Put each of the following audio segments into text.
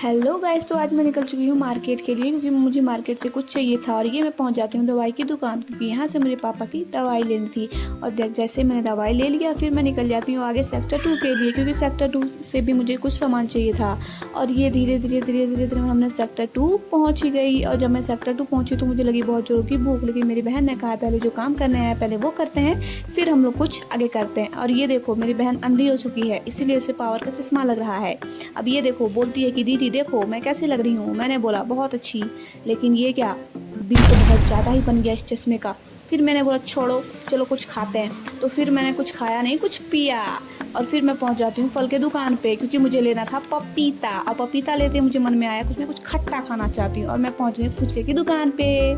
Hello guys, तो आज मैं निकल चुकी हूँ मार्केट के लिए क्योंकि मुझे मार्केट से कुछ चाहिए था और ये मैं पहुँच जाती हूँ दवाई की दुकान क्योंकि यहाँ से मेरे पापा की दवाई लेनी थी। और जैसे मैंने दवाई ले लिया फिर मैं निकल जाती हूँ आगे सेक्टर 2 के लिए क्योंकि सेक्टर 2 से भी मुझे कुछ सामान चाहिए था। और ये धीरे धीरे धीरे धीरे धीरे हमने सेक्टर 2 पहुँच ही गई। और जब मैं सेक्टर 2 पहुँची तो मुझे लगी बहुत जोर की भूख लगी। मेरी बहन ने कहा पहले जो काम करने आया पहले वो करते हैं फिर हम लोग कुछ आगे करते हैं। और ये देखो मेरी बहन अंधी हो चुकी है इसीलिए उसे पावर का चश्मा लग रहा है। अब ये देखो बोलती है कि दीदी देखो मैं कैसे लग रही हूँ। मैंने बोला बहुत अच्छी, लेकिन ये क्या बिल तो बहुत ज़्यादा ही बन गया इस चश्मे का। फिर मैंने बोला छोड़ो चलो कुछ खाते हैं, तो फिर मैंने कुछ खाया नहीं कुछ पिया। और फिर मैं पहुंच जाती हूँ फल के दुकान पे क्योंकि मुझे लेना था पपीता। और पपीता लेते मुझे मन में आया कुछ मैं कुछ खट्टा खाना चाहती हूँ और मैं पहुंच गई फुचके की दुकान पे।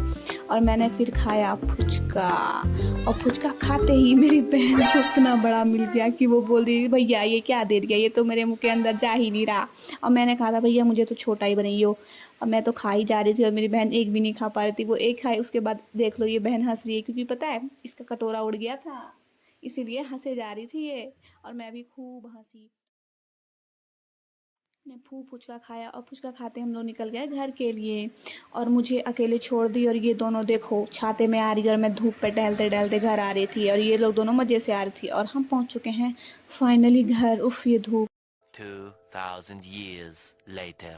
और मैंने फिर खाया फुचका। और फुचका खाते ही मेरी बहन को इतना बड़ा मिल गया कि वो बोल रही भैया ये क्या दे दिया, ये तो मेरे मुंह के अंदर जा ही नहीं रहा। और मैंने कहा था भैया मुझे तो छोटा ही बनाइयो। और मैं तो खा ही जा रही थी और मेरी बहन एक भी नहीं खा पा रही थी। वो एक खाई उसके बाद देख लो ये बहन हंस रही है क्योंकि पता है इसका कटोरा उड़ गया था इसीलिए हंसे जा रही थी ये। और मैं भी खूब हंसी। ने फूल फुचका खाया और फुचका खाते हम लोग निकल गए घर के लिए। और मुझे अकेले छोड़ दी और ये दोनों देखो छाते में आ रही और मैं धूप पे टहलते टहलते घर आ रही थी और ये लोग दोनों मज़े से आ रही थी। और हम पहुंच चुके हैं फाइनली घर। उफ ये धूप। 2000 years later.